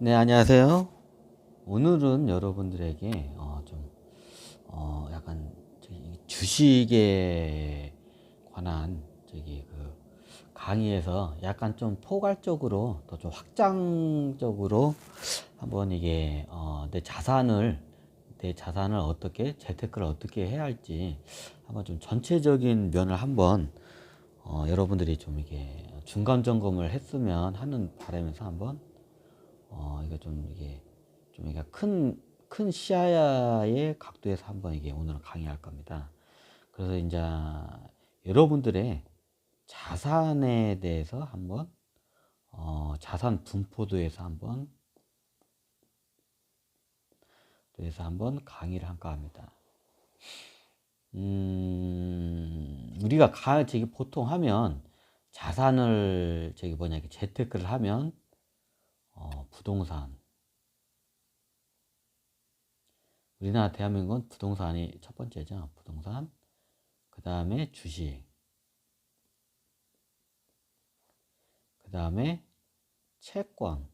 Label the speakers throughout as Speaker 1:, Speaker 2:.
Speaker 1: 네, 안녕하세요. 오늘은 여러분들에게 약간 주식에 관한 강의에서 약간 좀 포괄적으로 또 좀 확장적으로 한번 이게 내 자산을 어떻게 재테크를 어떻게 해야 할지 한번 좀 전체적인 면을 한번 여러분들이 좀 이게 중간 점검을 했으면 하는 바람에서 한번 이거 좀 이게 큰 시야의 각도에서 한번 이게 오늘은 강의할 겁니다. 그래서 이제 여러분들의 자산에 대해서 한번 자산 분포도에서 한번 강의를 할까 합니다. 우리가 보통 하면 자산을 재테크를 하면 부동산, 우리나라 대한민국은 부동산이 첫 번째죠. 부동산, 그 다음에 주식, 그 다음에 채권.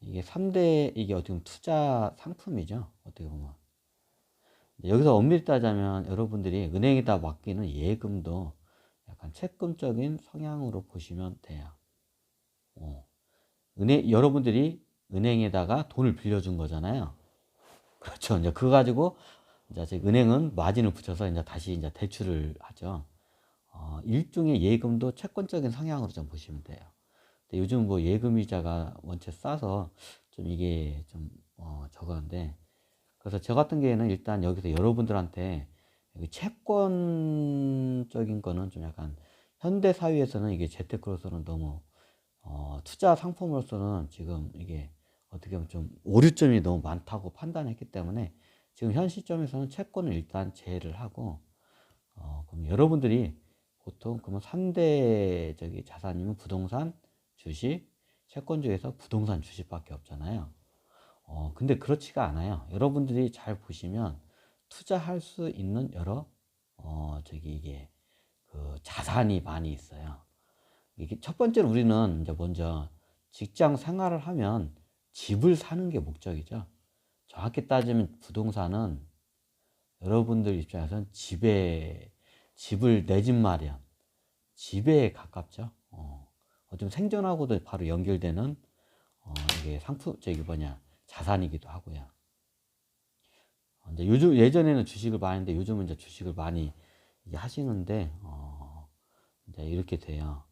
Speaker 1: 이게 3대, 이게 어떻게 보면 투자 상품이죠. 어떻게 보면. 여기서 엄밀히 따자면 여러분들이 은행에다 맡기는 예금도 약간 채권적인 성향으로 보시면 돼요. 어. 여러분들이 은행에다가 돈을 빌려준 거잖아요. 그렇죠. 이제 그거 가지고 이제 은행은 마진을 붙여서 이제 다시 이제 대출을 하죠. 일종의 예금도 채권적인 성향으로 좀 보시면 돼요. 근데 요즘 뭐 예금 이자가 원체 싸서 좀 이게 좀 저건데, 그래서 저 같은 경우에는 일단 여기서 여러분들한테 채권적인 거는 좀 약간 현대 사회에서는 이게 재테크로서는 너무 투자 상품으로서는 지금 이게 어떻게 보면 좀 오류점이 너무 많다고 판단했기 때문에 지금 현 시점에서는 채권을 일단 제외를 하고, 그럼 여러분들이 보통 그러면 3대 자산이면 부동산, 주식, 채권 중에서 부동산, 주식밖에 없잖아요. 근데 그렇지가 않아요. 여러분들이 잘 보시면 투자할 수 있는 여러 이게 그 자산이 많이 있어요. 이게 첫 번째로 우리는 이제 먼저 직장 생활을 하면 집을 사는 게 목적이죠. 정확히 따지면 부동산은 여러분들 입장에서는 집을 내 집 마련, 집에 가깝죠. 좀 생존하고도 바로 연결되는 이게 자산이기도 하고요. 이제 요즘 예전에는 주식을 많이 했는데 요즘은 이제 주식을 많이 이게 하시는데 이제 이렇게 돼요.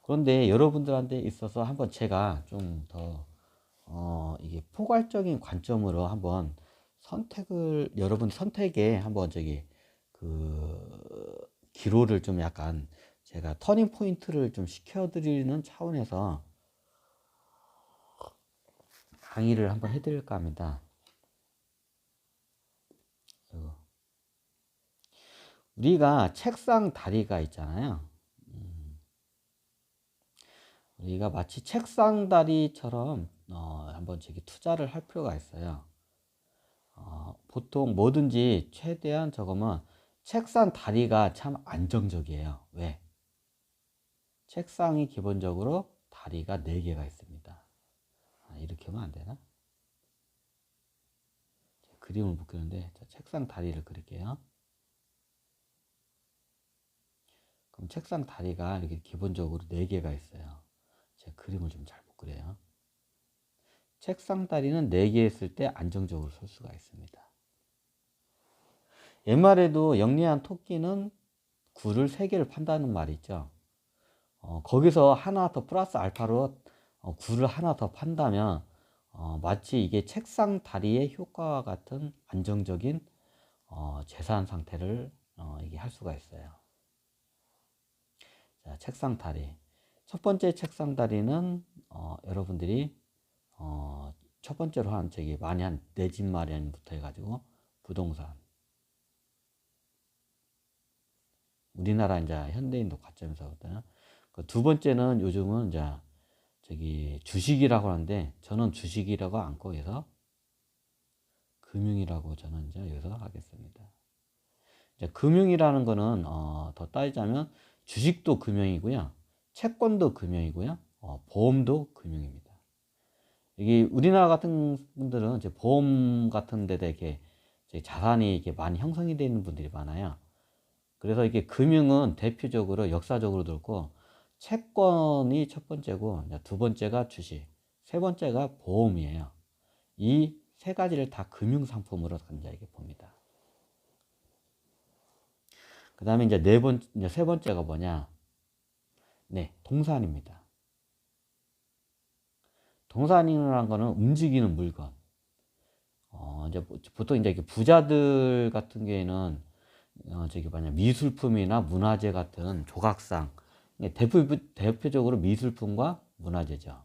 Speaker 1: 그런데 여러분들한테 있어서 한번 제가 좀 더 이게 포괄적인 관점으로 한번 여러분 선택에 한번 기로를 좀 약간 제가 터닝 포인트를 좀 시켜드리는 차원에서 강의를 한번 해드릴까 합니다. 우리가 책상 다리가 있잖아요. 우리가 마치 책상 다리처럼 한번 투자를 할 필요가 있어요. 보통 뭐든지 최대한 적으면 책상 다리가 참 안정적이에요. 왜? 책상이 기본적으로 다리가 4개가 있습니다. 이렇게 하면 안 되나? 그림을 못 그리는데 책상 다리를 그릴게요. 그럼 책상 다리가 이렇게 기본적으로 4개가 있어요. 제가 그림을 좀 잘 못 그려요. 책상 다리는 4개 있을 때 안정적으로 설 수가 있습니다. 옛말에도 영리한 토끼는 굴을 3개를 판다는 말이 있죠. 거기서 하나 더 플러스 알파로 굴을 하나 더 판다면 마치 이게 책상 다리의 효과와 같은 안정적인 재산 상태를 이게 할 수가 있어요. 자, 책상 다리. 첫 번째 책상 다리는 여러분들이 첫 번째로 많이 한 내 집 마련부터 해가지고 부동산. 우리나라 이제 현대인도 관점에서부터는 두 번째는 요즘은 이제 주식이라고 하는데 저는 주식이라고 않고 해서 금융이라고 저는 이제 여기서 하겠습니다. 이제 금융이라는 거는 더 따지자면 주식도 금융이고요, 채권도 금융이고요, 보험도 금융입니다. 이게 우리나라 같은 분들은 이제 보험 같은 데다 이렇게 자산이 이렇게 많이 형성이 되어 있는 분들이 많아요. 그래서 이게 금융은 대표적으로 역사적으로 들고 채권이 첫 번째고, 두 번째가 주식, 세 번째가 보험이에요. 이 세 가지를 다 금융 상품으로 이렇게 봅니다. 그 다음에 이제 세 번째가 뭐냐? 네, 동산입니다. 동산이라는 거는 움직이는 물건. 이제 보통 이제 부자들 같은 경우에는 미술품이나 문화재 같은 조각상, 대표적으로 미술품과 문화재죠.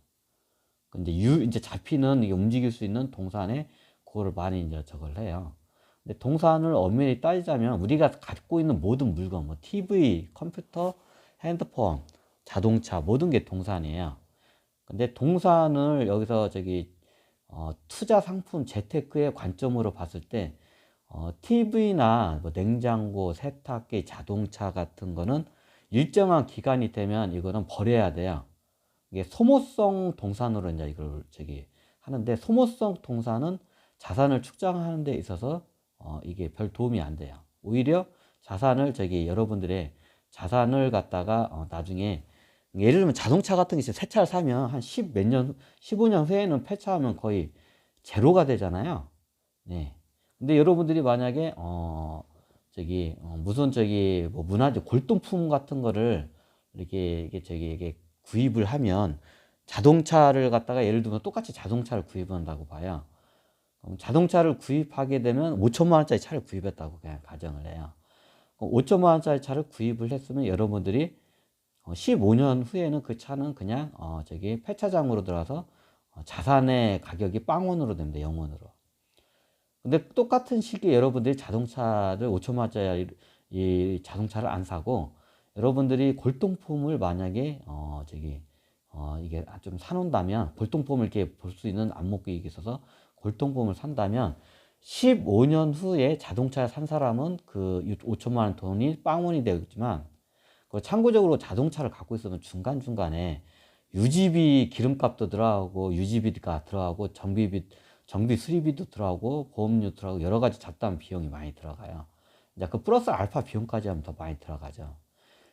Speaker 1: 근데 이제 잡히는 이게 움직일 수 있는 동산에 그거를 많이 이제 저걸 해요. 근데 동산을 엄밀히 따지자면 우리가 갖고 있는 모든 물건, 뭐 TV, 컴퓨터, 핸드폰, 자동차 모든 게 동산이에요. 근데 동산을 여기서 투자 상품 재테크의 관점으로 봤을 때 TV나 뭐 냉장고, 세탁기, 자동차 같은 거는 일정한 기간이 되면 이거는 버려야 돼요. 이게 소모성 동산으로 이제 이걸 하는데, 소모성 동산은 자산을 축적하는 데 있어서 이게 별 도움이 안 돼요. 오히려 자산을 여러분들의 자산을 갖다가 나중에, 예를 들면 자동차 같은 게 있어요. 새 차를 사면 한 10 몇 년, 15년 후에는 폐차하면 거의 제로가 되잖아요. 네. 근데 여러분들이 만약에 무슨 뭐 문화재 골동품 같은 거를 이게 구입을 하면, 자동차를 갖다가 예를 들면 똑같이 자동차를 구입한다고 봐요. 그럼 자동차를 구입하게 되면 5천만 원짜리 차를 구입했다고 그냥 가정을 해요. 5천만 원짜리 차를 구입을 했으면 여러분들이 15년 후에는 그 차는 그냥 폐차장으로 들어가서 자산의 가격이 빵원으로 됩니다. 영원으로. 근데 똑같은 시기에 여러분들이 자동차를 5천만 원짜리 이 자동차를 안 사고, 여러분들이 골동품을 만약에 이게 좀 사놓는다면, 골동품을 이렇게 볼 수 있는 안목이 있어서 골동품을 산다면 15년 후에 자동차를 산 사람은 그 5천만 원 돈이 빵원이 되겠지만, 참고적으로 자동차를 갖고 있으면 중간중간에 유지비, 기름값도 들어가고, 유지비가 들어가고, 정비 수리비도 들어가고, 보험료 들어가고, 여러 가지 잡다한 비용이 많이 들어가요. 이제 그 플러스 알파 비용까지 하면 더 많이 들어가죠.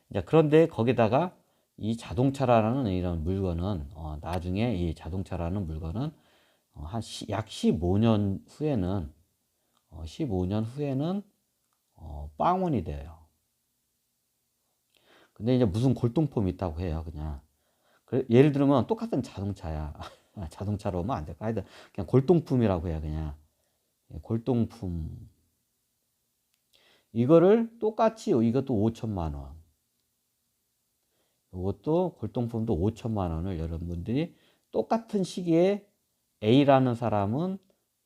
Speaker 1: 이제 그런데 거기다가 이 자동차라는 이런 물건은 나중에 이 자동차라는 물건은 약 15년 후에는 15년 후에는 빵원이 돼요. 근데 이제 무슨 골동품이 있다고 해요, 그냥. 예를 들면 똑같은 자동차야. 자동차로 오면 안 될까? 하여튼 그냥 골동품이라고 해요, 그냥. 골동품. 이거를 똑같이, 이것도 5천만 원. 이것도 골동품도 5천만 원을 여러분들이 똑같은 시기에 A라는 사람은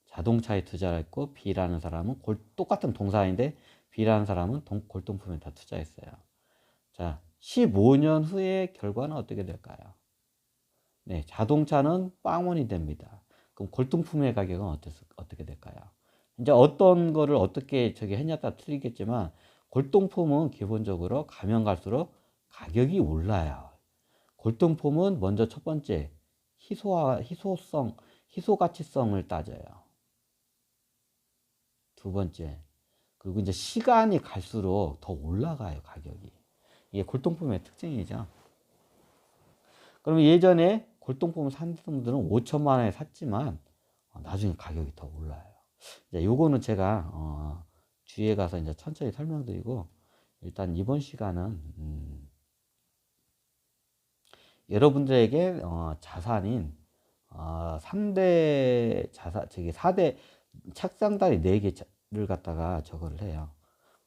Speaker 1: 자동차에 투자를 했고, B라는 사람은 똑같은 동사인데 B라는 사람은 골동품에 다 투자했어요. 자, 15년 후의 결과는 어떻게 될까요? 네, 자동차는 빵원이 됩니다. 그럼 골동품의 가격은 어떻게 될까요? 이제 어떤 거를 어떻게 했냐에 따라 틀리겠지만, 골동품은 기본적으로 가면 갈수록 가격이 올라요. 골동품은 먼저 첫 번째, 희소가치성을 따져요. 두 번째, 그리고 이제 시간이 갈수록 더 올라가요, 가격이. 이게 골동품의 특징이죠. 그러면 예전에 골동품을 산 분들은 5천만 원에 샀지만 나중에 가격이 더 올라요. 이제 요거는 제가 뒤에 가서 이제 천천히 설명드리고, 일단 이번 시간은 여러분들에게 자산인 3대 자산, 4대 착상다리 4개를 갖다가 저거를 해요.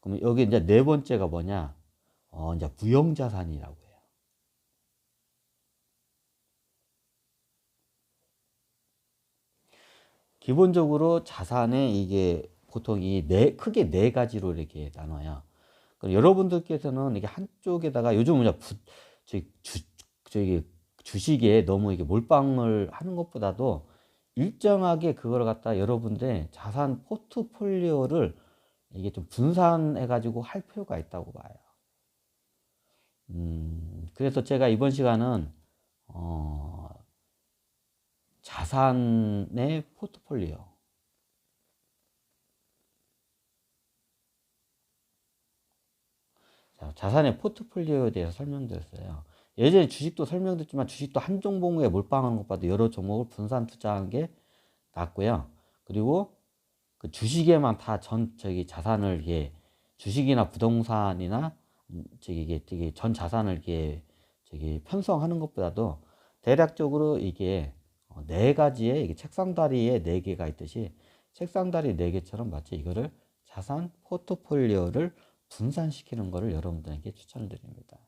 Speaker 1: 그러면 여기 이제 네 번째가 뭐냐? 이제 무형자산이라고 해요. 기본적으로 자산에 이게 보통 크게 네 가지로 이렇게 나눠요. 여러분들께서는 이게 한쪽에다가 요즘 주식에 너무 이게 몰빵을 하는 것보다도 일정하게 그걸 갖다 여러분들의 자산 포트폴리오를 이게 좀 분산해 가지고 할 필요가 있다고 봐요. 그래서 제가 이번 시간은 자산의 포트폴리오. 자, 자산의 포트폴리오에 대해서 설명드렸어요. 예전에 주식도 설명드렸지만 주식도 한 종목에 몰빵하는 것보다 여러 종목을 분산 투자하는 게 낫고요. 그리고 그 주식에만 다 자산을 이게 주식이나 부동산이나 이게 전 자산을 이게 편성하는 것보다도 대략적으로 이게 네 가지의 이게 책상다리에 네 개가 있듯이 책상다리 네 개처럼 마치 이거를 자산 포트폴리오를 분산시키는 것을 여러분들에게 추천을 드립니다.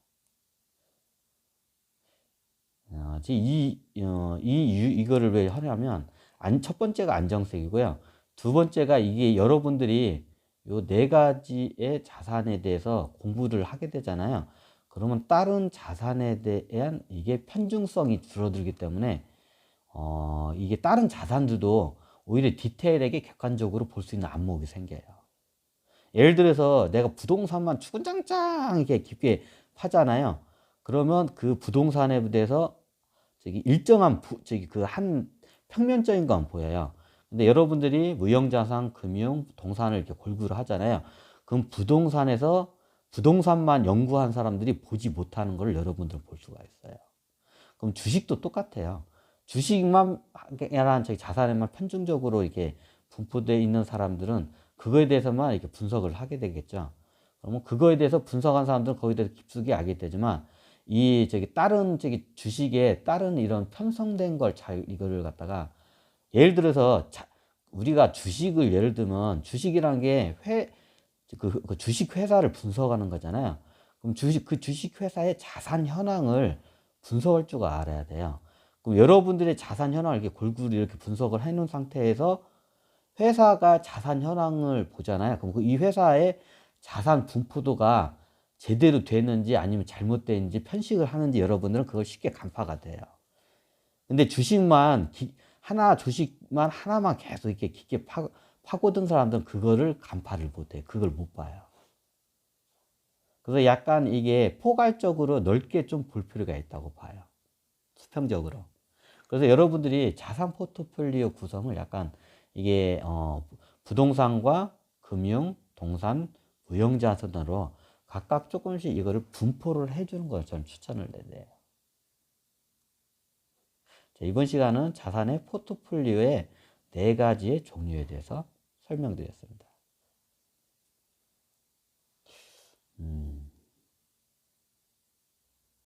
Speaker 1: 이거를 왜 하냐면 첫 번째가 안정성이고요. 두 번째가 이게 여러분들이 요 네 가지의 자산에 대해서 공부를 하게 되잖아요. 그러면 다른 자산에 대한 이게 편중성이 줄어들기 때문에 이게 다른 자산들도 오히려 디테일하게 객관적으로 볼 수 있는 안목이 생겨요. 예를 들어서 내가 부동산만 추근장장 이렇게 깊게 파잖아요. 그러면 그 부동산에 대해서 일정한 그 한 평면적인 건 보여요. 근데 여러분들이 무형자산, 금융, 동산을 이렇게 골고루 하잖아요. 그럼 부동산만 연구한 사람들이 보지 못하는 걸 여러분들 볼 수가 있어요. 그럼 주식도 똑같아요. 주식만 자산에만 편중적으로 이렇게 분포되어 있는 사람들은 그거에 대해서만 이렇게 분석을 하게 되겠죠. 그러면 그거에 대해서 분석한 사람들은 거기에 대해서 깊숙이 알게 되지만 다른 주식에 다른 이런 편성된 걸 이거를 갖다가 예를 들어서 우리가 주식을 예를 들면 주식이라는 게 그 주식 회사를 분석하는 거잖아요. 그럼 그 주식 회사의 자산 현황을 분석할 줄 알아야 돼요. 그럼 여러분들의 자산 현황을 이렇게 골고루 이렇게 분석을 해 놓은 상태에서 회사가 자산 현황을 보잖아요. 그럼 이 회사의 자산 분포도가 제대로 되는지 아니면 잘못되는지 편식을 하는지 여러분들은 그걸 쉽게 간파가 돼요. 근데 주식만 하나만 계속 이렇게 깊게 파고든 사람들은 그거를 간파를 못해. 그걸 못 봐요. 그래서 약간 이게 포괄적으로 넓게 좀 볼 필요가 있다고 봐요. 수평적으로. 그래서 여러분들이 자산 포트폴리오 구성을 약간 이게 부동산과 금융, 동산, 무형자산으로 각각 조금씩 이거를 분포를 해주는 걸 저는 추천을 드려요. 자, 이번 시간은 자산의 포트폴리오의 네 가지의 종류에 대해서 설명드렸습니다.